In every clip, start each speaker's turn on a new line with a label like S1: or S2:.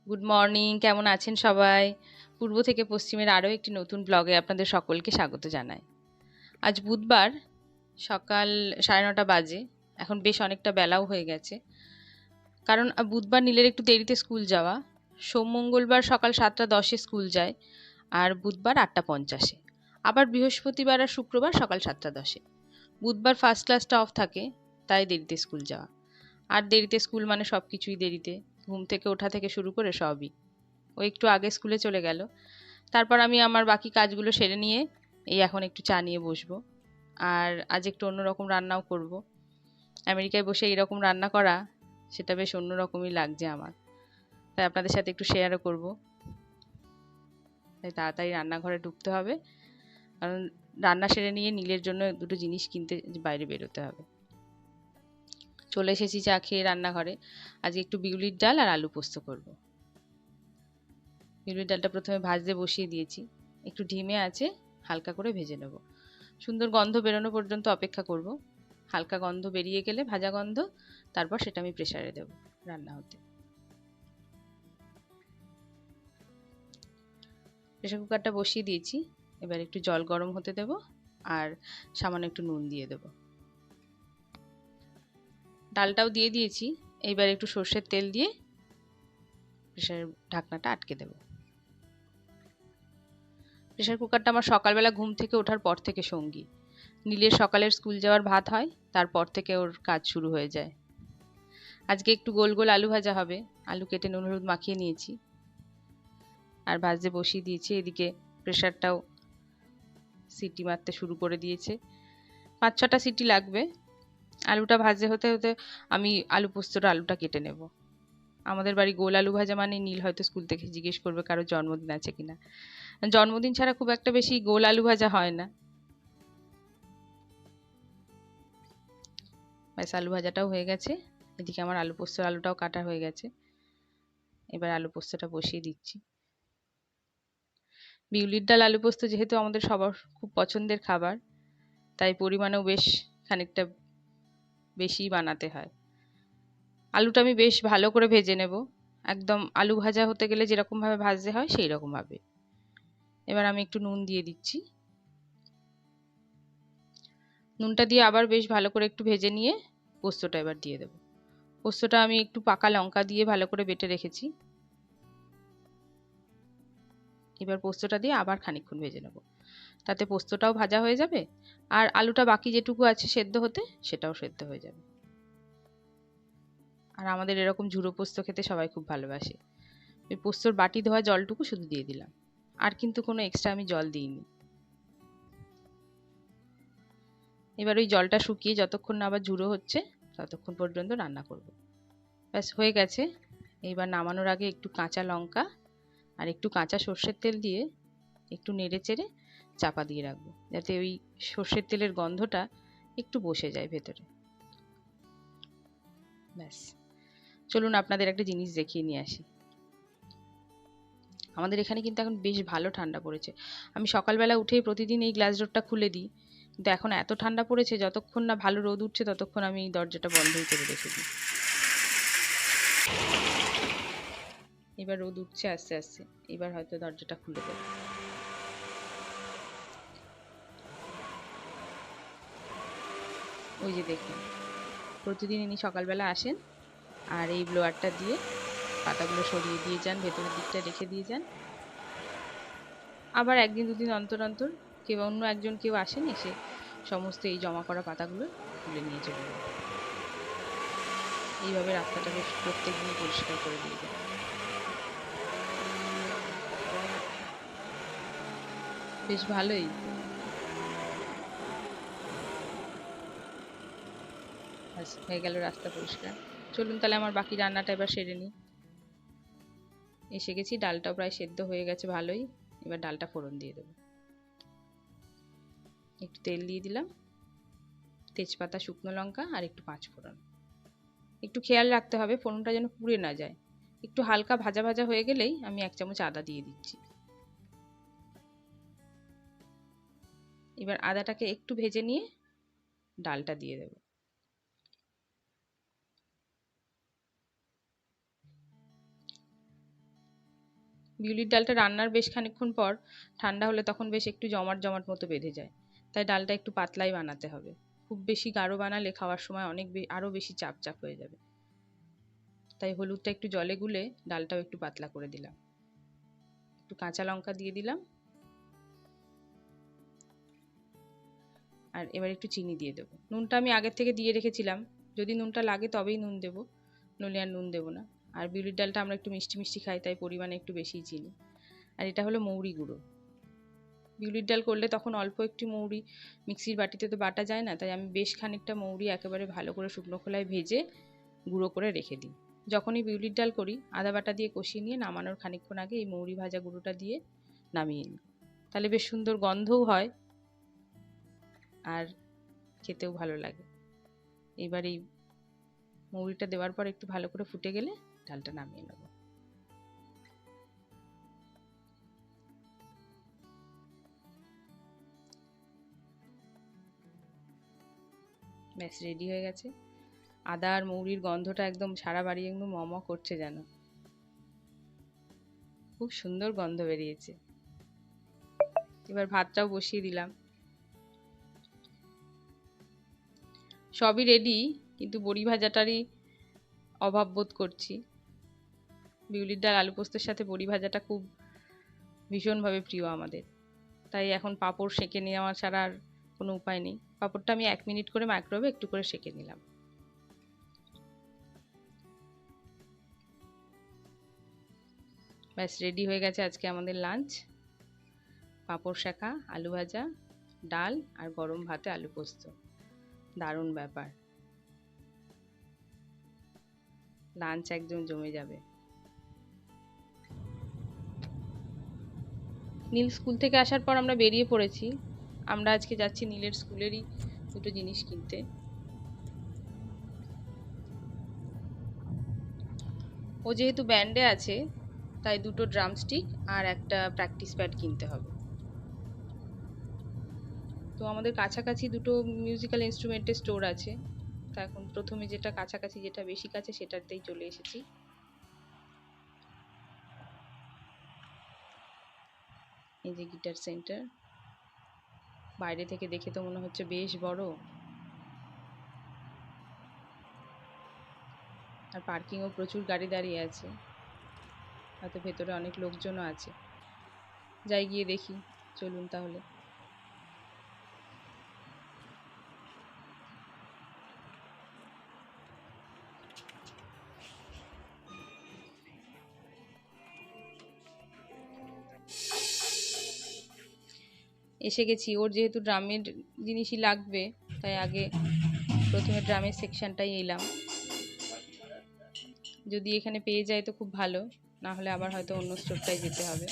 S1: Good morning, কেমন আছেন সবাই? পূর্ব থেকে পশ্চিমের আরও একটি নতুন ব্লগে আপনাদের সকলকে স্বাগত জানাই। আজ বুধবার, সকাল 9:30 বাজে। এখন বেশ অনেকটা বেলাও হয়ে গেছে, কারণ বুধবার নীলের একটু দেরিতে স্কুল যাওয়া। সোম মঙ্গলবার সকাল 7:10-এ স্কুল যায়, আর বুধবার 8:50-এ। আবার বৃহস্পতিবার আর শুক্রবার সকাল 7:10-এ। বুধবার ফার্স্ট ক্লাসটা অফ থাকে, তাই দেরিতে স্কুল যাওয়া। আর দেরিতে স্কুল মানে সব কিছুই দেরিতে, ঘুম থেকে ওঠা থেকে শুরু করে সবই। ও একটু আগে স্কুলে চলে গেল। তারপর আমি আমার বাকি কাজগুলো সেরে নিয়ে এই এখন একটু চা নিয়ে বসবো। আর আজ একটু অন্যরকম রান্নাও করব। আমেরিকায় বসে এরকম রান্না করা, সেটা বেশ অন্যরকমই লাগছে আমার, তাই আপনাদের সাথে একটু শেয়ারও করব। তাই তাড়াতাড়ি রান্নাঘরে ঢুকতে হবে, কারণ রান্না সেরে নিয়ে নীলের জন্য দুটো জিনিস কিনতে বাইরে বেরোতে হবে। চলে এসেছি চা খেয়ে রান্নাঘরে। আজকে একটু বিউলির ডাল আর আলু পোস্ত করব। বিউলির ডালটা প্রথমে ভাজতে বসিয়ে দিয়েছি, একটু ঢিমে আছে, হালকা করে ভেজে নেব। সুন্দর গন্ধ বেরোনো পর্যন্ত অপেক্ষা করব। হালকা গন্ধ বেরিয়ে গেলে, ভাজা গন্ধ, তারপর সেটা আমি প্রেসারে দেব রান্না হতে। প্রেসার কুকারটা বসিয়ে দিয়েছি, এবার একটু জল গরম হতে দেব, আর সামান্য একটু নুন দিয়ে দেব। ডালটাও দিয়ে দিয়েছি, এইবার একটু সর্ষের তেল দিয়ে প্রেসারের ঢাকনাটা আটকে দেব। প্রেসার কুকারটা আমার সকালবেলা ঘুম থেকে ওঠার পর থেকে সঙ্গী। নীলের সকালের স্কুল যাওয়ার ভাত হয়, তারপর থেকে ওর কাজ শুরু হয়ে যায়। আজকে একটু গোল গোল আলু ভাজা হবে। আলু কেটে নুন হলুদ মাখিয়ে নিয়েছি, আর ভাজতে বসিয়ে দিয়েছি। এদিকে প্রেসারটাও সিটি মারতে শুরু করে দিয়েছে। 5-6টা সিটি লাগবে। আলুটা ভাজতে হতে হতে আমি আলু পোস্তর আলুটা কেটে নেব। আমাদের বাড়ি গোল আলু ভাজা মানে নীল হয়তো স্কুল থেকে জিজ্ঞেস করবে কারো জন্মদিন আছে কিনা। জন্মদিন ছাড়া খুব একটা বেশি গোল আলু ভাজা হয় না। ব্যাস, আলু ভাজাটাও হয়ে গেছে। এদিকে আমার আলু পোস্তর আলুটাও কাটা হয়ে গেছে। এবার আলু পোস্তটা বসিয়ে দিচ্ছি। বিউলির ডাল আলু পোস্ত যেহেতু আমাদের সবার খুব পছন্দের খাবার, তাই পরিমাণেও বেশ খানিকটা বেশি বানাতে হয়। আলুটা আমি বেশ ভালো করে ভেজে নেব, একদম আলু ভাজা হতে গেলে যেরকম ভাবে ভাজতে হয় সেই রকম ভাবে। এবার আমি একটু নুন দিয়ে দিচ্ছি। নুনটা দিয়ে আবার বেশ ভালো করে একটু ভেজে নিয়ে পোস্তটা এবার দিয়ে দেব। পোস্তটা আমি একটু পাকা লঙ্কা দিয়ে ভালো করে বেটে রেখেছি। এবার পোস্তটা দিয়ে আবার খানিকক্ষণ ভেজে নেব, তাতে পোস্তটাও ভাজা হয়ে যাবে, আর আলুটা বাকি যেটুকু আছে সেদ্ধ হতে, সেটাও সেদ্ধ হয়ে যাবে। আর আমাদের এরকম ঝুড়ো পোস্ত খেতে সবাই খুব ভালোবাসে। ওই পোস্তর বাটি ধোয়া জলটুকু শুধু দিয়ে দিলাম, আর কিন্তু কোনো এক্সট্রা আমি জল দিইনি। এবার ওই জলটা শুকিয়ে যতক্ষণ না আবার ঝুড়ো হচ্ছে, ততক্ষণ পর্যন্ত রান্না করব। ব্যাস, হয়ে গেছে। এইবার নামানোর আগে একটু কাঁচা লঙ্কা আর একটু কাঁচা সর্ষের তেল দিয়ে একটু নেড়ে চেড়ে চাপা দিয়ে রাখবো, যাতে ওই সর্ষের তেলের গন্ধটা একটু বসে যায় ভেতরে। ব্যাস, চলুন আপনাদের একটা জিনিস দেখিয়ে নিয়ে আসি। আমাদের এখানে কিন্তু এখন বেশ ভালো ঠান্ডা পড়েছে। আমি সকালবেলা উঠেই প্রতিদিন এই গ্লাস ডোরটা খুলে দিই, কিন্তু এখন এত ঠান্ডা পড়েছে, যতক্ষণ না ভালো রোদ উঠছে ততক্ষণ আমি এই দরজাটা বন্ধই করে রেখে দিই। এবার রোদ উঠছে আস্তে আস্তে, এবার হয়তো দরজাটা খুলে দেবো। ওই যে দেখুন, প্রতিদিন ইনি সকালবেলা আসেন, আর এই ব্লোয়ারটা দিয়ে পাতাগুলো সরিয়ে দিয়ে যান, ভেতরের দিকটা রেখে দিয়ে যান। আবার একদিন দুদিন অন্তর অন্তর অন্য একজন কেউ আসেন, এসে সমস্ত এই জমা করা পাতাগুলো তুলে নিয়ে চলে যান। এইভাবে রাস্তাটা বেশ প্রত্যেকদিন পরিষ্কার করে দিয়ে যান। বেশ ভালোই। ব্যাস, হয়ে গেল রাস্তা পরিষ্কার। চলুন তাহলে আমার বাকি রান্নাটা এবার সেরে নিই। এসে গেছি, ডালটাও প্রায় সেদ্ধ হয়ে গেছে ভালোই। এবার ডালটা ফোড়ন দিয়ে দেবো। একটু তেল দিয়ে দিলাম, তেজপাতা, শুকনো লঙ্কা আর একটু পাঁচফোড়ন। একটু খেয়াল রাখতে হবে ফোড়নটা যেন পুড়ে না যায়। একটু হালকা ভাজা ভাজা হয়ে গেলেই আমি 1 চামচ আদা দিয়ে দিচ্ছি। এবার আদাটাকে একটু ভেজে নিয়ে ডালটা দিয়ে দেব। বিউলির ডালটা রান্নার বেশ খানিকক্ষণ পর ঠান্ডা হলে তখন বেশ একটু জমাট জমাট মতো বেঁধে যায়, তাই ডালটা একটু পাতলাই বানাতে হবে। খুব বেশি গাঢ় বানালে খাওয়ার সময় অনেক আরও বেশি চাপ চাপ হয়ে যাবে। তাই হলুদটা একটু জলে গুলে ডালটাও একটু পাতলা করে দিলাম। একটু কাঁচা লঙ্কা দিয়ে দিলাম, আর এবার একটু চিনি দিয়ে দেবো। নুনটা আমি আগের থেকে দিয়ে রেখেছিলাম, যদি নুনটা লাগে তবেই নুন দেবো, নইলে আর নুন দেবো না। আর বিউলির ডালটা আমরা একটু মিষ্টি মিষ্টি খাই, তাই পরিমাণে একটু বেশিই চিনি। আর এটা হলো মৌরি গুঁড়ো। বিউলির ডাল করলে তখন অল্প একটু মৌরি মিক্সির বাটিতে তো বাটা যায় না, তাই আমি বেশ খানিকটা মৌরি একেবারে ভালো করে শুকনো খোলায় ভেজে গুঁড়ো করে রেখে দিই। যখনই বিউলির ডাল করি আদা বাটা দিয়ে কষিয়ে নিয়ে নামানোর খানিকক্ষণ আগে এই মৌরি ভাজা গুঁড়োটা দিয়ে নামিয়ে নিই, তাহলে বেশ সুন্দর গন্ধও হয় আর খেতেও ভালো লাগে। এবার এই মৌরিটা দেওয়ার পর একটু ভালো করে ফুটে গেলে ডালটা নামিয়ে নেব। ব্যাস রেডি হয়ে গেছে। আদা আর মৌরির গন্ধটা একদম সারা বাড়ি একদম ম করছে, যেন খুব সুন্দর গন্ধ বেরিয়েছে। এবার ভাতটাও বসিয়ে দিলাম। সবই রেডি, কিন্তু বড়ি ভাজাটারই অভাব বোধ করছি। বিউলির ডাল আলু পোস্তের সাথে বড়ি ভাজাটা খুব ভীষণভাবে প্রিয় আমাদের, তাই এখন পাঁপড় সেঁকে নেওয়া ছাড়া আর কোনো উপায় নেই। পাঁপড়টা আমি 1 মিনিট করে মাইক্রোওয়েভে একটু করে সেঁকে নিলাম। ব্যাস রেডি হয়ে গেছে আজকে আমাদের লাঞ্চ। পাঁপড় সেঁকা, আলু ভাজা, ডাল আর গরম ভাতে আলু পোস্ত। দারুণ ব্যাপার, লাঞ্চ একদম জমে যাবে। নীল স্কুল থেকে আসার পর আমরা বেরিয়ে পড়েছি। আমরা আজকে যাচ্ছি নীলের স্কুলেরই দুটো জিনিস কিনতে। ও যেহেতু ব্যান্ডে আছে, তাই দুটো ড্রামস্টিক আর একটা প্র্যাকটিস প্যাড কিনতে হবে। তো আমাদের কাছাকাছি দুটো মিউজিক্যাল ইনস্ট্রুমেন্টের স্টোর আছে, তা এখন প্রথমে যেটা কাছাকাছি, যেটা বেশি কাছে, সেটাতেই চলে এসেছি। এই যে গিটার সেন্টার, বাইরে থেকে দেখে তো মনে হচ্ছে বেশ বড়, আর পার্কিংও প্রচুর গাড়ি দাঁড়িয়ে আছে, হয়তো ভেতরে অনেক লোকজনও আছে। যাই গিয়ে দেখি, চলুন তাহলে। এসে গেছি। ওর যেহেতু ড্রামের জিনিসই লাগবে, তাই আগে প্রথমে ড্রামের সেকশনটাই এলাম। যদি এখানে পেয়ে যায় তো খুব ভালো, না হলে আবার হয়তো অন্য স্টোরটায় যেতে হবে।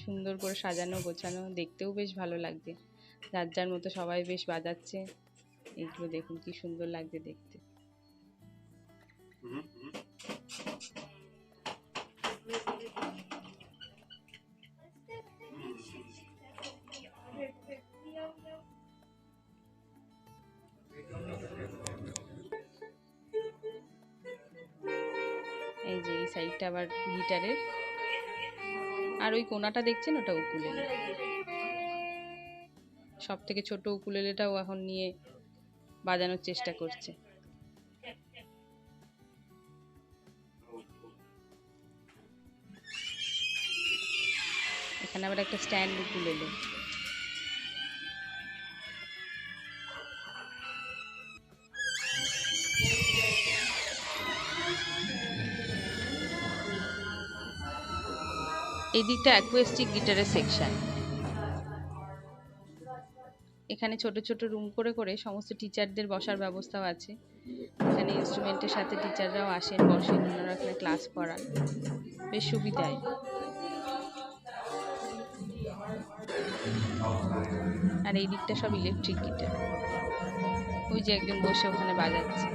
S1: সুন্দর করে সাজানো গোছানো, দেখতেও বেশ ভালো লাগছে। যার যার মতো সবাই বেশ বাজাচ্ছে, এইগুলো দেখুন কি সুন্দর লাগছে দেখতে। এই যে এই সাইডটা আবার গিটারের, আর ওই কোনাটা দেখছেন ওটা উকুলেলে। সব থেকে ছোট উকুলেলেটাও এখন নিয়ে বাজানোর চেষ্টা করছে। এখানে আবার একটা স্ট্যান্ড উকুলেলে। এই দিকটা অ্যাকুয়াস্টিক গিটারের সেকশন। এখানে ছোট ছোট রুম করে করে সমস্ত টিচারদের বসার ব্যবস্থাও আছে। এখানে ইনস্ট্রুমেন্টের সাথে টিচাররাও আসেন, বসেন, ওনারা এখানে ক্লাস করান, বেশ সুবিধায়। আর এই দিকটা সব ইলেকট্রিক গিটার। ওই যে একজন বসে ওখানে বাজাচ্ছে।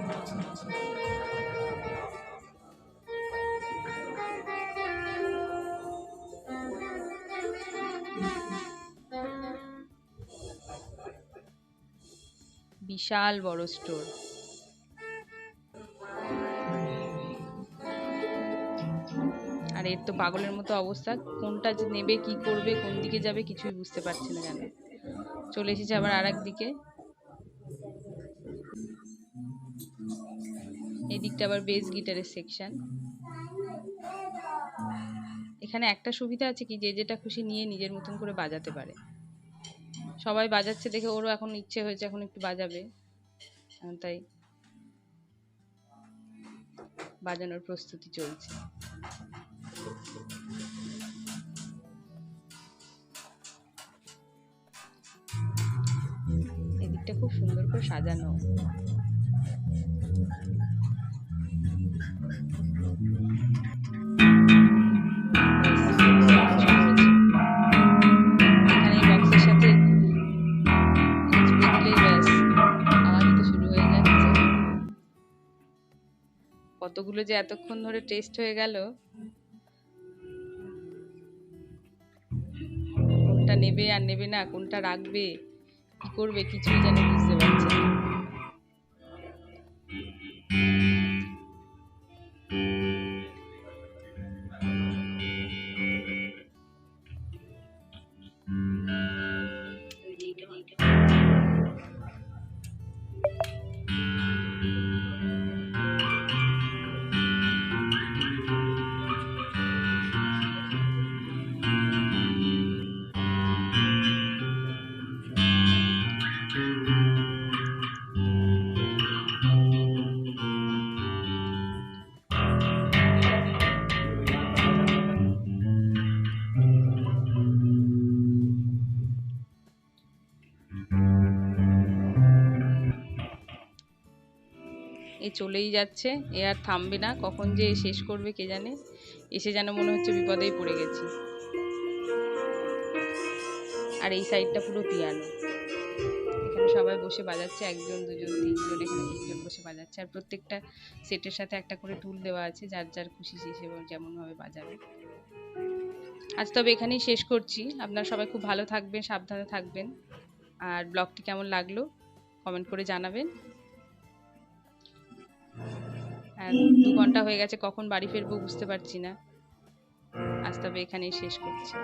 S1: বিশাল বড় স্টোর। এর তো পাগলের মতো অবস্থা, কোনটা যে নেবে, কি করবে, কোন দিকে যাবে কিছুই বুঝতে পারছে না কেন। চলে এসেছে আবার আর একদিকে, এদিকটা আবার বেস গিটারের সেকশন। এখানে একটা সুবিধা আছে কি, যে যেটা খুশি নিয়ে নিজের মতন করে বাজাতে পারে। সবাই বাজাচ্ছে দেখে ওরও এখন ইচ্ছে হয়েছে এখন একটু বাজাবে, তাই বাজানোর প্রস্তুতি চলছে। এদিকটা খুব সুন্দর করে সাজানো। এখানে বক্সের সাথে দিলেই ব্যাস, আওয়াজ তো শুরু হয়ে যাচ্ছে। কতগুলো যে এতক্ষণ ধরে টেস্ট হয়ে গেল, কোনটা নেবে আর নেবে না, কোনটা রাখবে, কি করবে কিছুই যেন বুঝতে পারছে না। এ চলেই যাচ্ছে, এ আর থামবে না, কখন যে শেষ করবে কে জানে। এসে যেন মনে হচ্ছে বিপদেই পড়ে গেছি। আর এই সাইডটা পুরো পিয়ানো, এখানে সবাই বসে বাজাচ্ছে, একজন দুজন তিনজন, এখানে তিনজন বসে বাজাচ্ছে। আর প্রত্যেকটা সেটের সাথে একটা করে টুল দেওয়া আছে, যার যার খুশি সে যেমন ভাবে বাজাবে। আজ তবে এখানেই শেষ করছি। আপনারা সবাই খুব ভালো থাকবেন, সাবধানে থাকবেন। আর ব্লগটি কেমন লাগলো কমেন্ট করে জানাবেন। আর 2 ঘন্টা হয়ে গেছে, কখন বাড়ি ফিরবো বুঝতে পারছি না। আজ তবে এখানেই শেষ করছি।